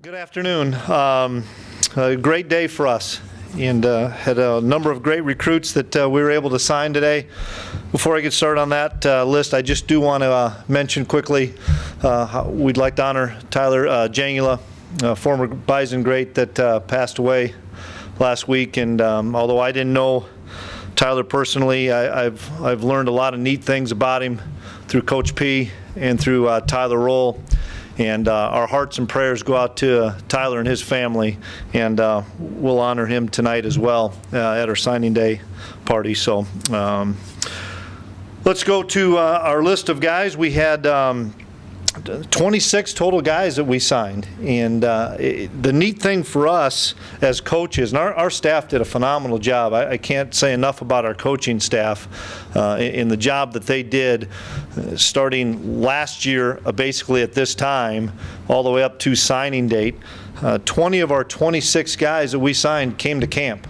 Good afternoon. A great day for us, and had a number of great recruits that we were able to sign today. Before I get started on that list, I just do want to mention quickly how we'd like to honor Tyler Jangula, former Bison great that passed away last week. And although I didn't know Tyler personally, I've learned a lot of neat things about him through Coach P and through Tyler Roll. And our hearts and prayers go out to Tyler and his family, and we'll honor him tonight as well at our signing day party. So let's go to our list of guys. We had 26 total guys that we signed, and the neat thing for us as coaches, and our staff did a phenomenal job. I can't say enough about our coaching staff in the job that they did starting last year, basically at this time, all the way up to signing date. 20 of our 26 guys that we signed came to camp.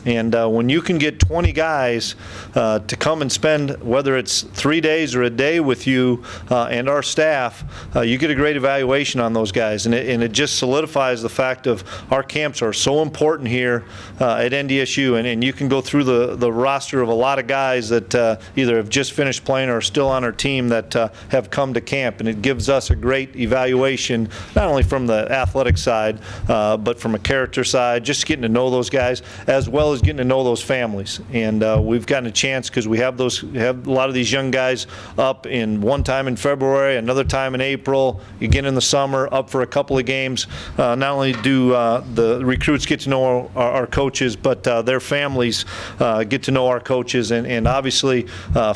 And when you can get 20 guys to come and spend, whether it's 3 days or a day with you and our staff, you get a great evaluation on those guys. And it just solidifies the fact of our camps are so important here at NDSU. And you can go through the roster of a lot of guys that either have just finished playing or are still on our team that have come to camp. And it gives us a great evaluation, not only from the athletic side, but from a character side, just getting to know those guys, as well as getting to know those families. And we've gotten a chance because we have a lot of these young guys up in one time in February, another time in April, again in the summer, up for a couple of games. Not only do the recruits get to know our coaches, but their families get to know our coaches. And obviously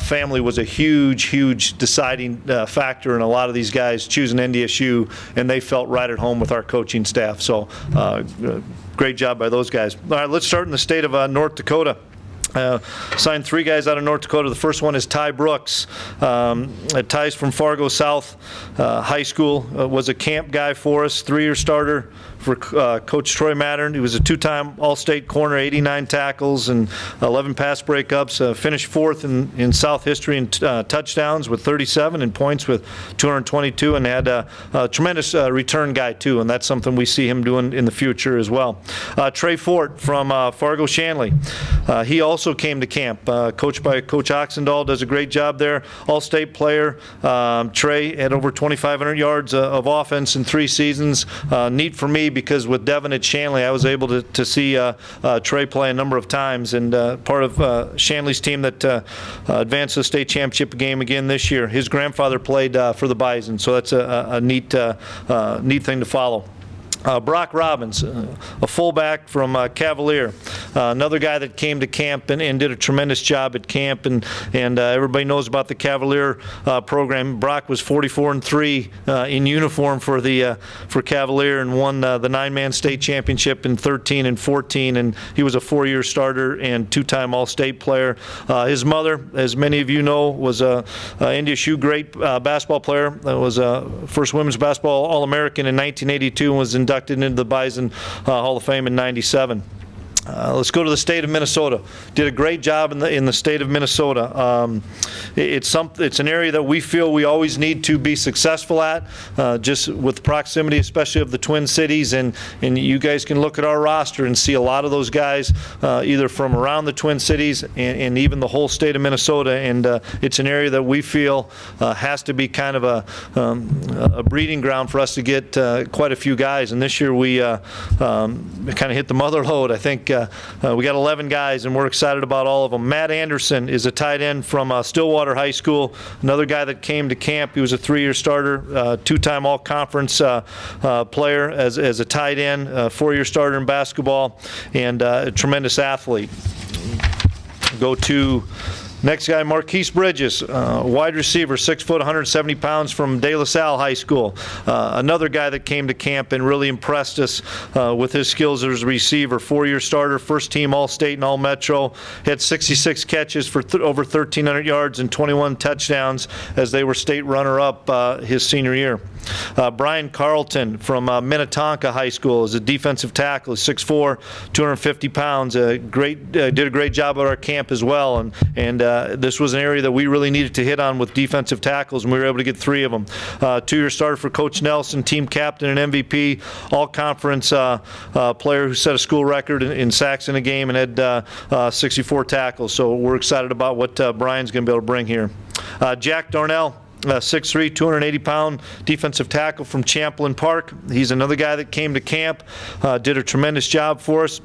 family was a huge deciding factor in a lot of these guys choosing NDSU, and they felt right at home with our coaching staff. So great job by those guys. All right, let's start in the state of North Dakota. Signed 3 guys out of North Dakota. The first one is Ty Brooks. Ty's from Fargo South High School. Was a camp guy for us, 3-year starter for Coach Troy Mattern. He was a 2-time All-State corner, 89 tackles and 11 pass breakups. Finished 4th in South history in touchdowns with 37 and points with 222, and had a tremendous return guy too, and that's something we see him doing in the future as well. Trey Fort from Fargo Shanley. He also came to camp, coached by Coach Oxendahl, does a great job there. All-State player. Trey had over 2,500 yards of offense in 3 seasons. Neat for me because with Devin at Shanley, I was able to see Trey play a number of times, and part of Shanley's team that advanced to the state championship game again this year. His grandfather played for the Bison, so that's a neat thing to follow. Brock Robbins, a fullback from Cavalier, another guy that came to camp and did a tremendous job at camp, and everybody knows about the Cavalier program. Brock was 44-3 in uniform for Cavalier, and won the 9-man state championship in 13 and 14, and he was a 4-year starter and 2-time All-State player. His mother, as many of you know, was a NDSU great basketball player. Was a first women's basketball All-American in 1982 and was inducted into the Bison Hall of Fame in '97. Let's go to the state of Minnesota. Did a great job in the state of Minnesota. It's an area that we feel we always need to be successful at, just with proximity, especially of the Twin Cities. And you guys can look at our roster and see a lot of those guys either from around the Twin Cities and even the whole state of Minnesota. And it's an area that we feel has to be kind of a breeding ground for us to get quite a few guys. And this year we kind of hit the mother lode. I think we got 11 guys, and we're excited about all of them. Matt Anderson is a tight end from Stillwater High School, another guy that came to camp. He was a 3-year starter, 2-time all-conference player as a tight end, 4-year starter in basketball, and a tremendous athlete. Go to next guy, Marquise Bridges, wide receiver, 6 foot, 170 pounds from De La Salle High School. Another guy that came to camp and really impressed us with his skills as a receiver. 4-year starter, first team All-State and All-Metro. Had 66 catches for over 1,300 yards and 21 touchdowns as they were state runner-up his senior year. Brian Carlton from Minnetonka High School is a defensive tackle. He's 6'4", 250 pounds. Did a great job at our camp as well. And this was an area that we really needed to hit on with defensive tackles, and we were able to get 3 of them. 2-year starter for Coach Nelson, team captain and MVP, all-conference player who set a school record in sacks in a game and had 64 tackles. So we're excited about what Brian's going to be able to bring here. Jack Darnell, 6'3", 280-pound defensive tackle from Champlin Park. He's another guy that came to camp, did a tremendous job for us.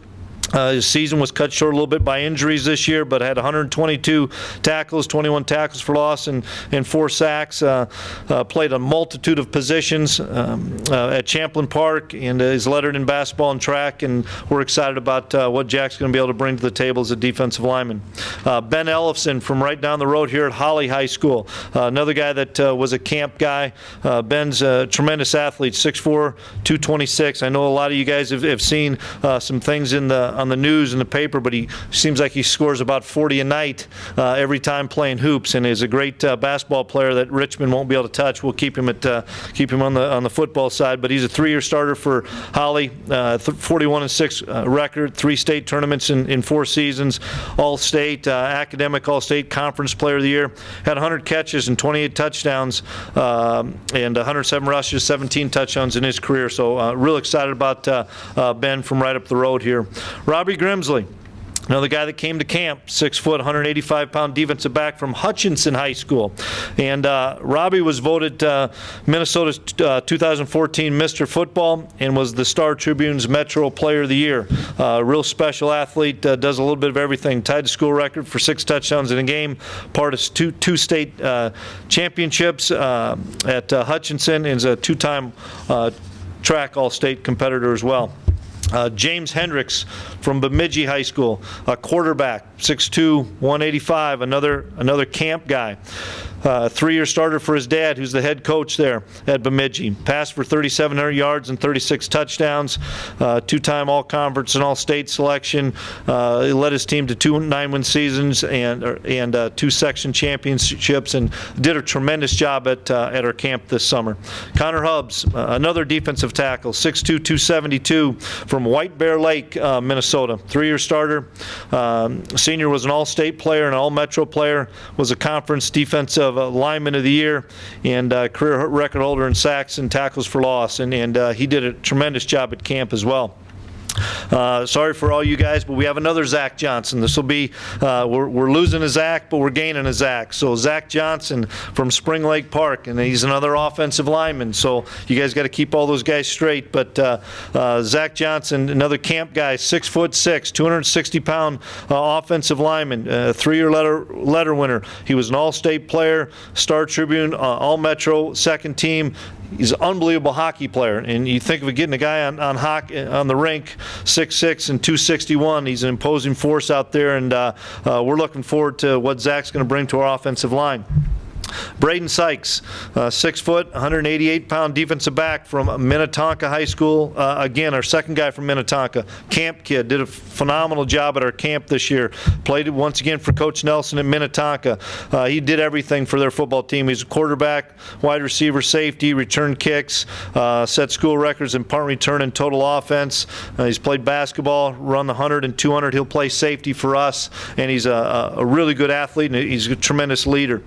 His season was cut short a little bit by injuries this year, but had 122 tackles, 21 tackles for loss, and 4 sacks. Played a multitude of positions at Champlin Park, and is lettered in basketball and track, and we're excited about what Jack's going to be able to bring to the table as a defensive lineman. Ben Ellefson from right down the road here at Holly High School, another guy that was a camp guy. Ben's a tremendous athlete, 6'4", 226. I know a lot of you guys have seen some things on the news and the paper, but he seems like he scores about 40 a night every time playing hoops, and is a great basketball player that Richmond won't be able to touch. We'll keep him on the football side, but he's a 3-year starter for Holly, 41-6 record, 3 state tournaments in 4 seasons, all-state, academic all-state conference player of the year, had 100 catches and 28 touchdowns and 107 rushes, 17 touchdowns in his career. So real excited about Ben from right up the road here. Robbie Grimsley, another guy that came to camp, 6 foot, 185-pound defensive back from Hutchinson High School. And Robbie was voted Minnesota's 2014 Mr. Football and was the Star Tribune's Metro Player of the Year. Real special athlete, does a little bit of everything. Tied the school record for 6 touchdowns in a game, part of 2 state championships at Hutchinson, and is a 2-time track all-state competitor as well. James Hendricks from Bemidji High School, a quarterback, 6'2", 185, another camp guy. 3-year starter for his dad, who's the head coach there at Bemidji. Passed for 3,700 yards and 36 touchdowns. 2-time all-conference and all-state selection. He led his team to 2 9-win seasons and 2 section championships, and did a tremendous job at our camp this summer. Connor Hubbs, another defensive tackle, 6'2", 272, from White Bear Lake, Minnesota. 3-year starter. Senior, was an all-state player and an all-metro player. Was a conference defensive lineman of the year, and career record holder in sacks and tackles for loss, and he did a tremendous job at camp as well. Sorry for all you guys, but we have another Zach Johnson. This will be, we're losing a Zach, but we're gaining a Zach. So Zach Johnson from Spring Lake Park, and he's another offensive lineman. So you guys got to keep all those guys straight. But Zach Johnson, another camp guy, 6'6", 260-pound offensive lineman, 3-year letter winner. He was an all-state player, Star Tribune, all-metro, second team. He's an unbelievable hockey player, and you think of getting a guy on the rink, 6'6" and 261. He's an imposing force out there, and we're looking forward to what Zach's going to bring to our offensive line. Braden Sykes, 6 foot, 188-pound defensive back from Minnetonka High School. Again, our second guy from Minnetonka, camp kid, did a phenomenal job at our camp this year. Played once again for Coach Nelson at Minnetonka. He did everything for their football team. He's a quarterback, wide receiver, safety, return kicks, set school records in punt return and total offense. He's played basketball, run the 100 and 200. He'll play safety for us, and he's a really good athlete, and he's a tremendous leader.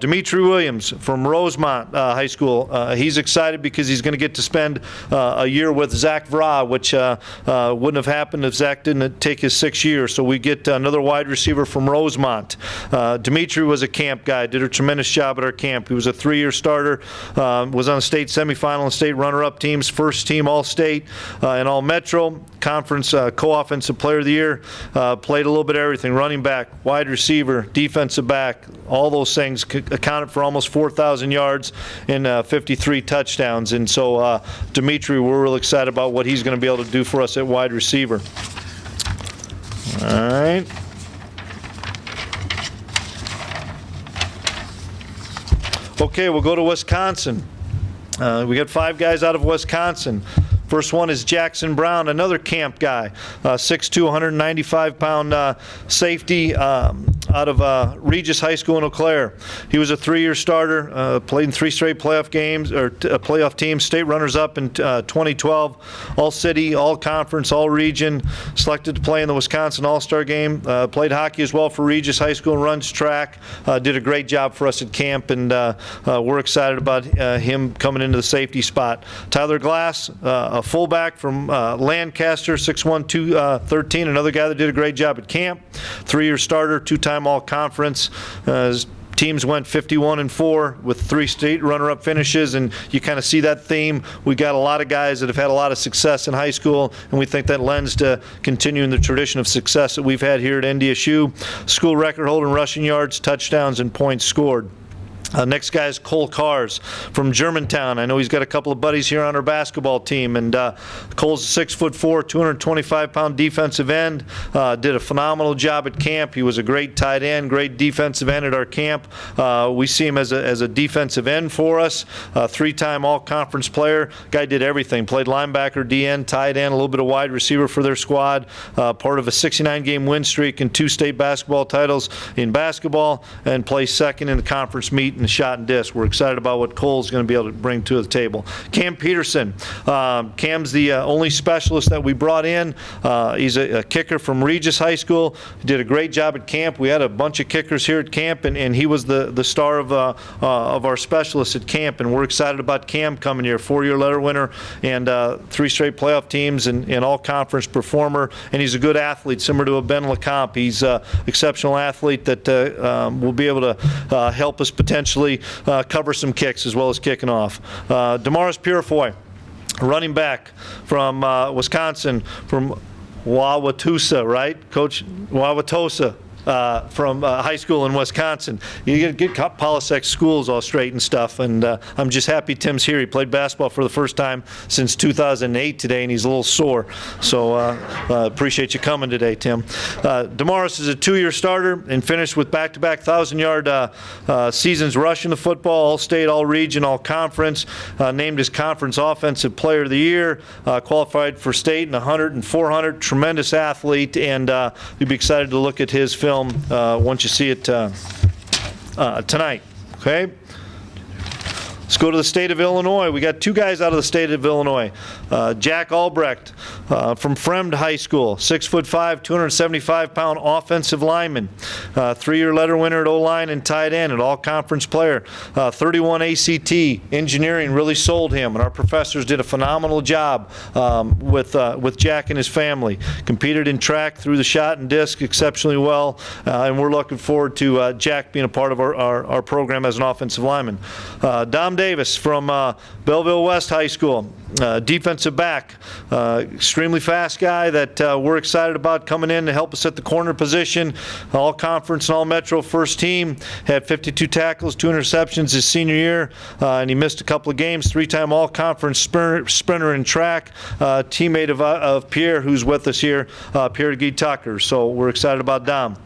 Dimitri Williams from Rosemont High School. He's excited because he's going to get to spend a year with Zach Vra, which wouldn't have happened if Zach didn't take his 6 years. So we get another wide receiver from Rosemont. Dimitri was a camp guy, did a tremendous job at our camp. He was a 3-year starter, was on state semifinal and state runner-up teams, first team All-State and All-Metro, conference co-offensive player of the year, played a little bit of everything, running back, wide receiver, defensive back, all those things, accounted for almost 4,000 yards and 53 touchdowns. And so Dimitri, we're real excited about what he's going to be able to do for us at wide receiver. All right. Okay, we'll go to Wisconsin. We got 5 guys out of Wisconsin. First one is Jackson Brown, another camp guy, 6'2", 195-pound safety, out of Regis High School in Eau Claire. He was a 3-year starter, played in 3 straight playoff games, or playoff teams, state runners-up in 2012, all-city, all-conference, all-region, selected to play in the Wisconsin All-Star game, played hockey as well for Regis High School and runs track, did a great job for us at camp, and we're excited about him coming into the safety spot. Tyler Glass, a fullback from Lancaster, 6'1", 213, another guy that did a great job at camp, 3-year starter, 2-time all-conference. His teams went 51-4 with 3 state runner-up finishes, and you kind of see that theme. We got a lot of guys that have had a lot of success in high school, and we think that lends to continuing the tradition of success that we've had here at NDSU. School record holder in rushing yards, touchdowns, and points scored. Next guy is Cole Cars from Germantown. I know he's got a couple of buddies here on our basketball team, and Cole's a 6'4", 225-pound defensive end. Did a phenomenal job at camp. He was a great tight end, great defensive end at our camp. We see him as a defensive end for us. 3-time all-conference player. Guy did everything. Played linebacker, DN, tight end, a little bit of wide receiver for their squad. Part of a 69-game win streak and 2 state basketball titles in basketball, and plays second in the conference meet in the shot and disc. We're excited about what Cole's going to be able to bring to the table. Cam Peterson. Cam's the only specialist that we brought in. He's a kicker from Regis High School. He did a great job at camp. We had a bunch of kickers here at camp, and he was the star of our specialists at camp, and we're excited about Cam coming here. 4-year letter winner and 3 straight playoff teams and all-conference performer, and he's a good athlete, similar to a Ben LeComp. He's an exceptional athlete that will be able to help us potentially cover some kicks as well as kicking off. Damaris Purifoy, running back from Wisconsin, from Wauwatosa, right? Coach Wauwatosa. From high school in Wisconsin. You get Polisek schools all straight and stuff, and I'm just happy Tim's here. He played basketball for the first time since 2008 today, and he's a little sore. So appreciate you coming today, Tim. Damaris is a 2-year starter and finished with back-to-back 1,000-yard seasons rushing the football, all-state, all-region, all-conference, named as Conference Offensive Player of the Year, qualified for state in 100 and 400, tremendous athlete, and you'd be excited to look at his film once you see it tonight. Okay? Let's go to the state of Illinois. We got 2 guys out of the state of Illinois. Jack Albrecht from Fremd High School, 6'5", 275-pound offensive lineman. 3-year letter winner at O-line and tight end, an all-conference player. 31 ACT. Engineering really sold him, and our professors did a phenomenal job with Jack and his family. Competed in track, threw the shot and disc exceptionally well, and we're looking forward to Jack being a part of our program as an offensive lineman. Dom Davis from Belleville West High School, defensive back, extremely fast guy that we're excited about coming in to help us at the corner position. All conference and all metro first team, had 52 tackles, 2 interceptions his senior year, and he missed a couple of games. 3-time all conference sprinter in track, teammate of Pierre, who's with us here, Pierre Guy Tucker. So we're excited about Dom.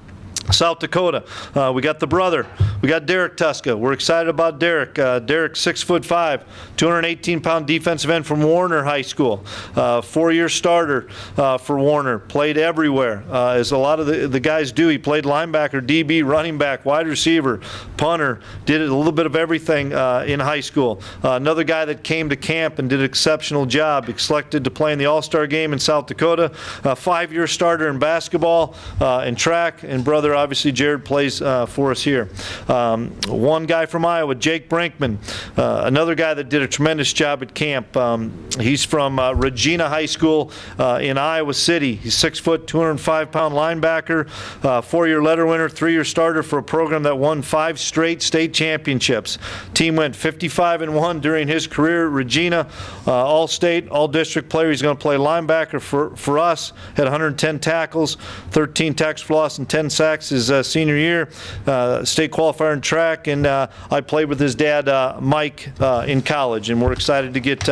South Dakota, we got the brother. We got Derek Tuska. We're excited about Derek. Derek, 6'5", 218-pound defensive end from Warner High School. 4-year starter for Warner. Played everywhere, as a lot of the guys do. He played linebacker, DB, running back, wide receiver, punter. Did a little bit of everything in high school. Another guy that came to camp and did an exceptional job. Selected to play in the All-Star game in South Dakota. 5-year starter in basketball and track, and brother, obviously, Jared plays for us here. One guy from Iowa, Jake Brinkman, another guy that did a tremendous job at camp. He's from Regina High School in Iowa City. He's 6 foot, 205-pound linebacker, 4-year letter winner, 3-year starter for a program that won 5 straight state championships. Team went 55-1 during his career at Regina. All-state, all-district player. He's going to play linebacker for us. Had 110 tackles, 13 tackles for loss, and 10 sacks his senior year. State qualifier in track, and I played with his dad, Mike, in college, and we're excited to get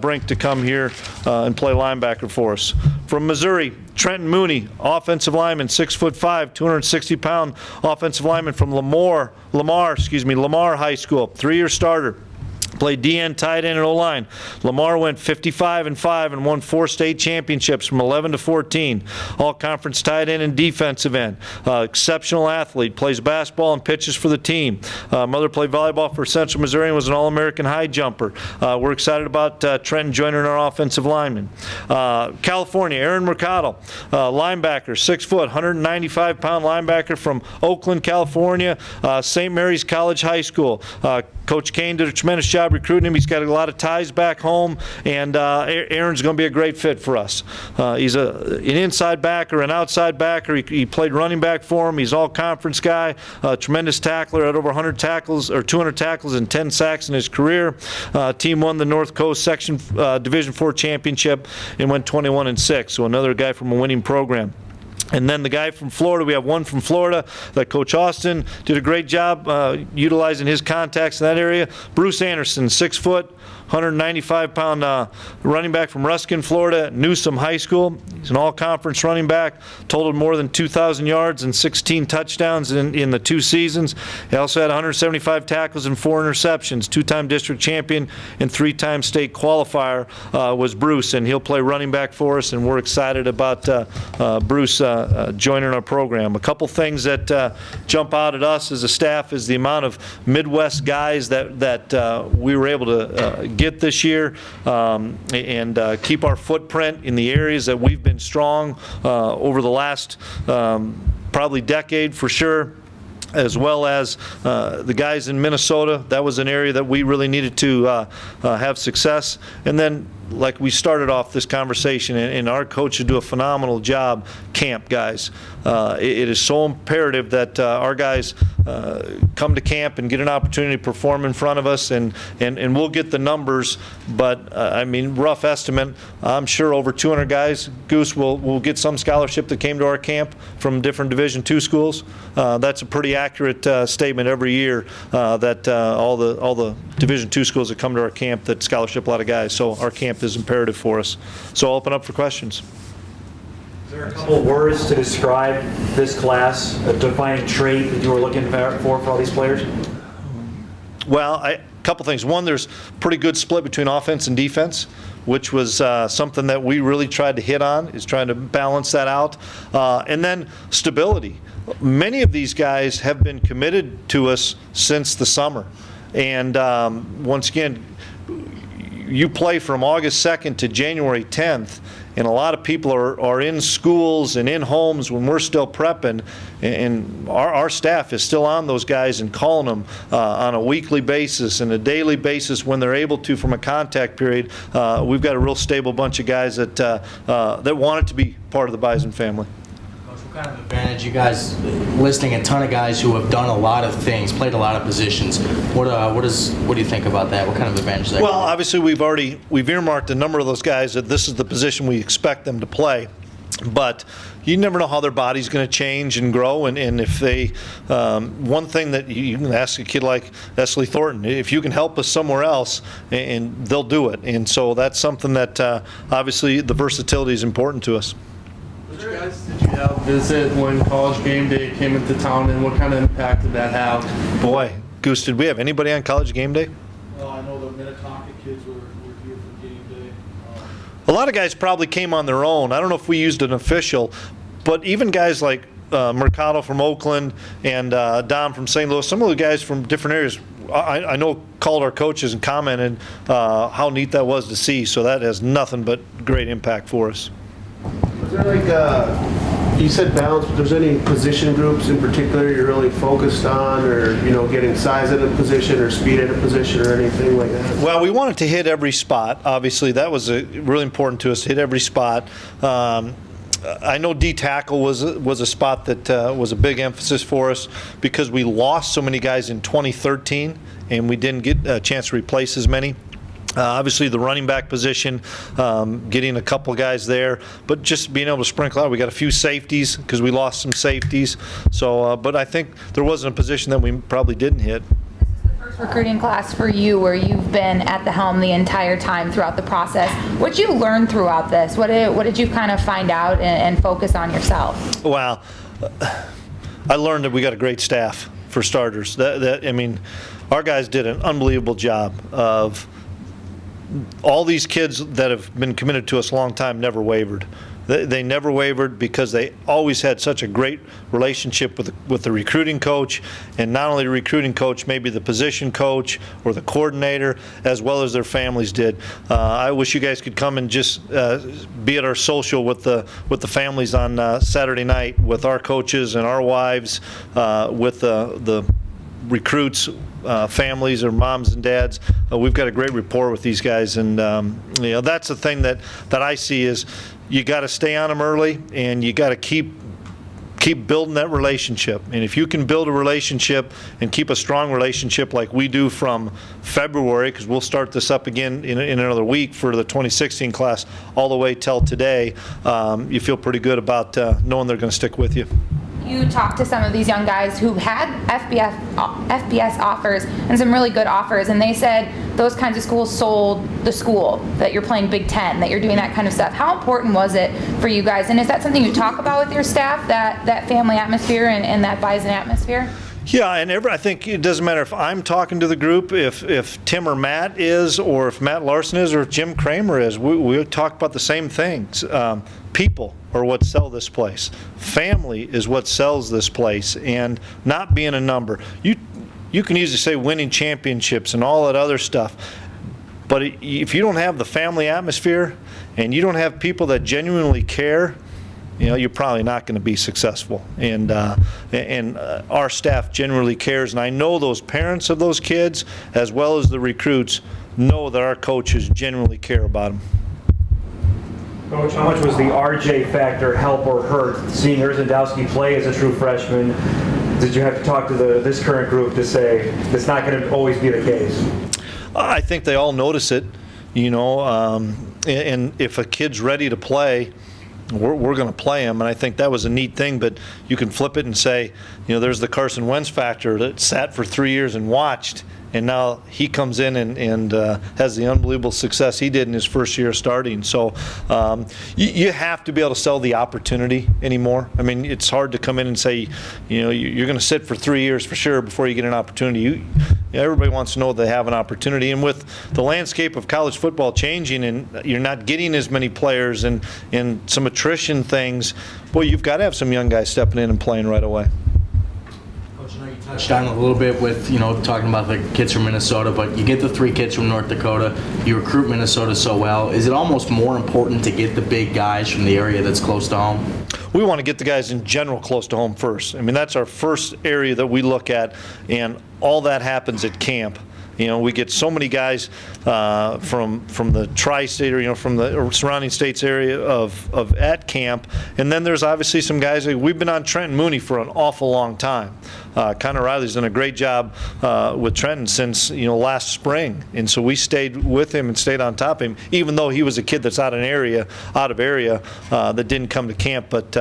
Brink to come here and play linebacker for us. From Missouri, Trenton Mooney, offensive lineman, 6'5", 260-pound offensive lineman from Lamar High School, 3-year starter. Played DN, tight end, and O-line. Lamar went 55-5 and won 4 state championships from 11 to 14. All-conference tight end and defensive end. Exceptional athlete. Plays basketball and pitches for the team. Mother played volleyball for Central Missouri and was an All-American high jumper. We're excited about Trenton joining our offensive lineman. California, Aaron Mercado, linebacker, 6 foot, 195-pound linebacker from Oakland, California, St. Mary's College High School. Coach Kane did a tremendous job recruiting him. He's got a lot of ties back home, and Aaron's going to be a great fit for us. He's an inside backer, an outside backer. He played running back for him. He's an all-conference guy, a tremendous tackler, had over 100 tackles or 200 tackles and 10 sacks in his career. Team won the North Coast Section Division IV championship and went 21-6. So another guy from a winning program. And then the guy from Florida, we have one from Florida that Coach Austin did a great job utilizing his contacts in that area. Bruce Anderson, 6 foot, 195-pound running back from Ruskin, Florida, Newsom High School. He's an all-conference running back, totaled more than 2,000 yards and 16 touchdowns in the 2 seasons. He also had 175 tackles and 4 interceptions. 2-time district champion and 3-time state qualifier was Bruce, and he'll play running back for us, and we're excited about Bruce joining our program. A couple things that jump out at us as a staff is the amount of Midwest guys that we were able to get this year, and keep our footprint in the areas that we've been strong over the last probably decade for sure, as well as the guys in Minnesota. That was an area that we really needed to have success. And then, like we started off this conversation, and our coaches do a phenomenal job, camp guys. It is so imperative that our guys come to camp and get an opportunity to perform in front of us, and we'll get the numbers, but I mean, rough estimate, I'm sure over 200 guys, Goose, will get some scholarship that came to our camp from different Division II schools. That's a pretty accurate statement every year, that all the Division II schools that come to our camp, that scholarship a lot of guys. So our camp is imperative for us. So I'll open up for questions. Is there a couple of words to describe this class, a defining trait that you were looking for all these players? Well, a couple things. One, there's pretty good split between offense and defense, which was something that we really tried to hit on, is trying to balance that out. And then stability. Many of these guys have been committed to us since the summer. And once again, you play from August 2nd to January 10th, and a lot of people are in schools and in homes when we're still prepping, and our staff is still on those guys and calling them on a weekly basis and a daily basis when they're able to from a contact period. We've got a real stable bunch of guys that want it to be part of the Bison family. What kind of advantage, you guys listing a ton of guys who have done a lot of things, played a lot of positions. What do you think about that? What kind of advantage is that? Well, obviously we've earmarked a number of those guys that this is the position we expect them to play. But you never know how their body's going to change and grow, and if they, one thing that you can ask a kid like Esley Thornton, if you can help us somewhere else, and they'll do it. And so that's something that obviously the versatility is important to us. Which guys did you have visit when College Game Day came into town, and what kind of impact did that have? Boy, Goose, did we have anybody on College Game Day? Well, I know the Minnetonka kids were here for Game Day. A lot of guys probably came on their own. I don't know if we used an official, but even guys like Mercado from Oakland and Dom from St. Louis, some of the guys from different areas, I know called our coaches and commented how neat that was to see. So that has nothing but great impact for us. Was there like, you said balance, but there's any position groups in particular you're really focused on, or, getting size at a position or speed at a position or anything like that? Well, we wanted to hit every spot. Obviously, that was really important to us, hit every spot. I know D tackle was a spot that was a big emphasis for us because we lost so many guys in 2013 and we didn't get a chance to replace as many. Obviously, the running back position, getting a couple guys there, but just being able to sprinkle out. We got a few safeties because we lost some safeties. So, but I think there wasn't a position that we probably didn't hit. First recruiting class for you, where you've been at the helm the entire time throughout the process. What did you learn throughout this? What did you kind of find out and focus on yourself? Well, I learned that we got a great staff. for starters. I mean, our guys did an unbelievable job of all these kids that have been committed to us a long time never wavered. They never wavered because they always had such a great relationship with the recruiting coach, and not only the recruiting coach, maybe the position coach or the coordinator, as well as their families did. I wish you guys could come and just be at our social with the families on Saturday night with our coaches and our wives, with the recruits, families or moms and dads. We've got a great rapport with these guys, and that's the thing that I see is you got to stay on them early, and you got to keep building that relationship. And if you can build a relationship and keep a strong relationship like we do from February, because we'll start this up again in another week for the 2016 class, all the way till today, you feel pretty good about knowing they're going to stick with you. You talked to some of these young guys who had FBS offers and some really good offers, and they said those kinds of schools sold the school, that you're playing Big Ten, that you're doing that kind of stuff. How important was it for you guys? And is that something you talk about with your staff, that family atmosphere and that Bison atmosphere? Yeah, and I think it doesn't matter if I'm talking to the group, if Tim or Matt is, or if Matt Larson is, or if Jim Kramer is. We talk about the same things. People are what sell this place. Family is what sells this place, and not being a number. You can easily say winning championships and all that other stuff, but if you don't have the family atmosphere and you don't have people that genuinely care, you're probably not going to be successful. And our staff generally cares, and I know those parents of those kids, as well as the recruits, know that our coaches genuinely care about them. Coach, how much was the RJ factor help or hurt seeing Erzendowski play as a true freshman? Did you have to talk to this current group to say it's not going to always be the case? I think they all notice it, and if a kid's ready to play, we're going to play him, and I think that was a neat thing. But you can flip it and say, there's the Carson Wentz factor that sat for 3 years and watched, and now he comes in and has the unbelievable success he did in his first year starting. So you have to be able to sell the opportunity anymore. I mean, it's hard to come in and say, you're going to sit for 3 years for sure before you get an opportunity. Everybody wants to know they have an opportunity, and with the landscape of college football changing, and you're not getting as many players and some attrition things, boy, you've got to have some young guys stepping in and playing right away. Coach, I know you touched on it a little bit with, talking about the kids from Minnesota, but you get the 3 kids from North Dakota, you recruit Minnesota so well. Is it almost more important to get the big guys from the area that's close to home? We want to get the guys in general close to home first. I mean, that's our first area that we look at, and all that happens at camp. We get so many guys from the tri-state, or from the surrounding states area of at camp, and then there's obviously some guys. We've been on Trenton Mooney for an awful long time. Connor Riley's done a great job with Trenton since last spring, and so we stayed with him and stayed on top of him, even though he was a kid that's out of area that didn't come to camp. But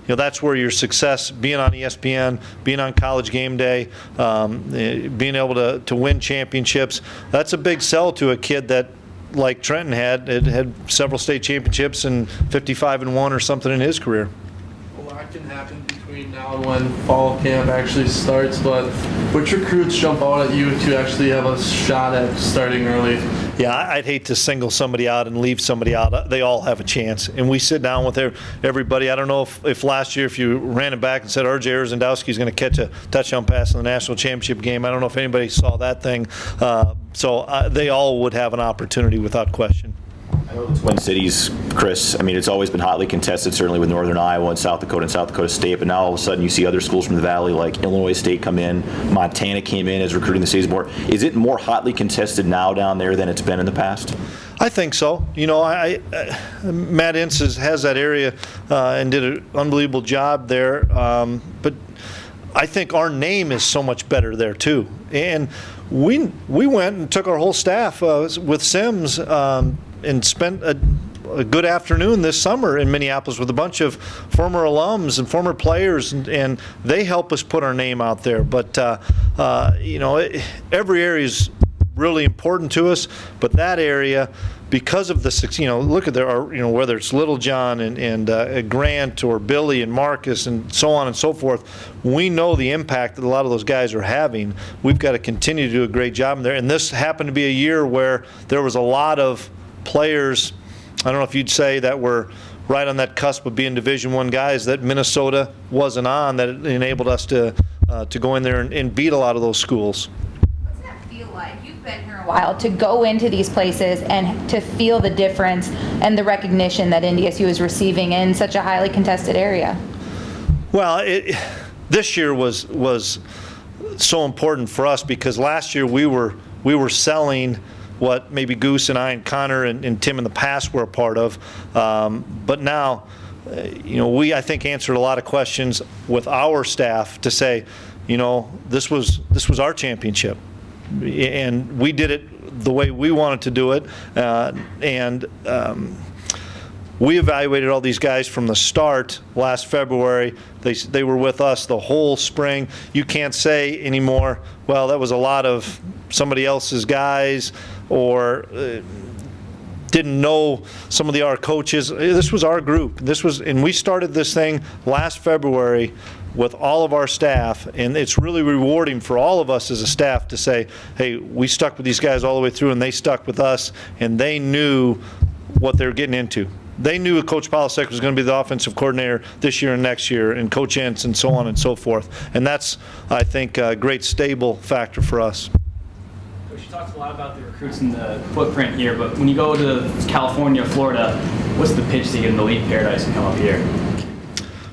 that's where your success, being on ESPN, being on College Game Day, being able to win championships, that's a big sell to a kid that, like Trenton had several state championships and 55-1 or something in his career. A lot can happen between now and when fall camp actually starts, but which recruits jump out at you to actually have a shot at starting early? Yeah, I'd hate to single somebody out and leave somebody out. They all have a chance, and we sit down with everybody. I don't know if last year, if you ran it back and said R.J. Erzendowski is going to catch a touchdown pass in the national championship game, I don't know if anybody saw that thing. So they all would have an opportunity without question. I know the Twin Cities, Chris, I mean, it's always been hotly contested, certainly with Northern Iowa and South Dakota State, but now all of a sudden you see other schools from the Valley like Illinois State come in, Montana came in as recruiting the states more. Is it more hotly contested now down there than it's been in the past? I think so. Matt Ince has that area and did an unbelievable job there, but I think our name is so much better there too. And we went and took our whole staff with Sims and spent a good afternoon this summer in Minneapolis with a bunch of former alums and former players, and they help us put our name out there. But every area is really important to us, but that area, because of the, look at there, whether it's Little John and Grant or Billy and Marcus and so on and so forth, we know the impact that a lot of those guys are having. We've got to continue to do a great job in there. And this happened to be a year where there was a lot of players, I don't know if you'd say, that were right on that cusp of being Division I guys that Minnesota wasn't on, that enabled us to go in there and beat a lot of those schools. What's that feel like? You've been here a while, to go into these places and to feel the difference and the recognition that NDSU is receiving in such a highly contested area. Well, this year was so important for us because last year we were selling what maybe Goose and I and Connor and Tim in the past were a part of, but now, we, I think, answered a lot of questions with our staff to say, this was our championship, and we did it the way we wanted to do it, and we evaluated all these guys from the start last February. They were with us the whole spring. You can't say anymore, well, that was a lot of somebody else's guys, or didn't know some of our coaches. This was our group. And we started this thing last February with all of our staff, and it's really rewarding for all of us as a staff to say, hey, we stuck with these guys all the way through, and they stuck with us, and they knew what they were getting into. They knew Coach Polisek was going to be the offensive coordinator this year and next year, and Coach Entz, and so on and so forth. And that's, I think, a great stable factor for us. Coach, you talked a lot about the recruits and the footprint here, but when you go to California, Florida, what's the pitch to get in the Elite Paradise and come up here?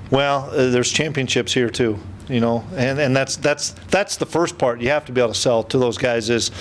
Well, there's championships here too, and that's the first part you have to be able to sell to those guys is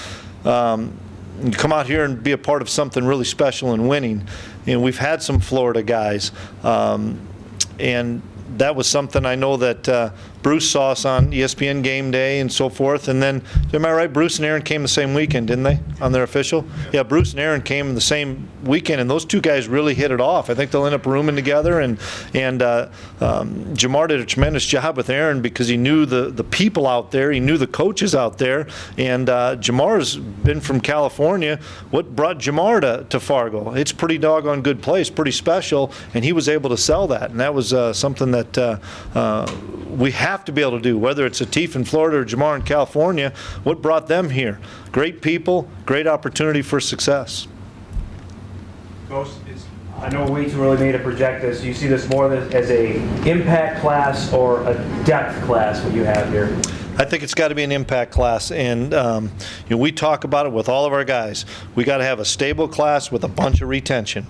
you come out here and be a part of something really special and winning. We've had some Florida guys, and that was something I know that Bruce saw us on ESPN Game Day and so forth. And then, am I right, Bruce and Aaron came the same weekend, didn't they, on their official? Yeah, Bruce and Aaron came the same weekend, and those two guys really hit it off. I think they'll end up rooming together, and Jamar did a tremendous job with Aaron because he knew the people out there, he knew the coaches out there, and Jamar's been from California. What brought Jamar to Fargo? It's pretty doggone good place, pretty special, and he was able to sell that, and that was something that we have to be able to do, whether it's Atif in Florida or Jamar in California. What brought them here? Great people, great opportunity for success. Coach, I know way too early maybe to project this. You see this more as a impact class or a depth class, what you have here? I think it's got to be an impact class, and we talk about it with all of our guys. We got to have a stable class with a bunch of retention.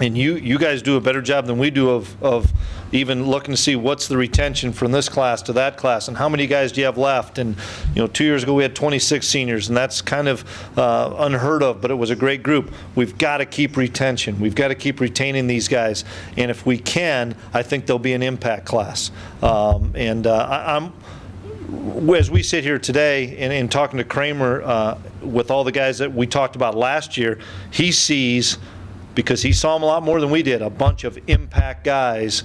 And you guys do a better job than we do of even looking to see what's the retention from this class to that class, and how many guys do you have left. And 2 years ago we had 26 seniors, and that's kind of unheard of, but it was a great group. We've got to keep retention. We've got to keep retaining these guys, and if we can, I think they'll be an impact class. I'm as we sit here today and talking to Kramer with all the guys that we talked about last year, he sees, because he saw them a lot more than we did, a bunch of impact guys,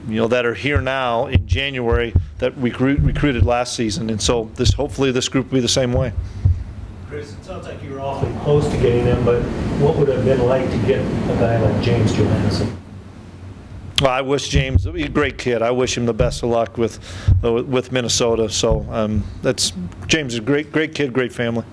that are here now in January that we recruited last season. And so hopefully this group will be the same way. Chris, it sounds like you were awfully close to getting them, but what would it have been like to get a guy like James Johannesson? Well, I wish James, he's a great kid. I wish him the best of luck with Minnesota. So James is a great kid, great family.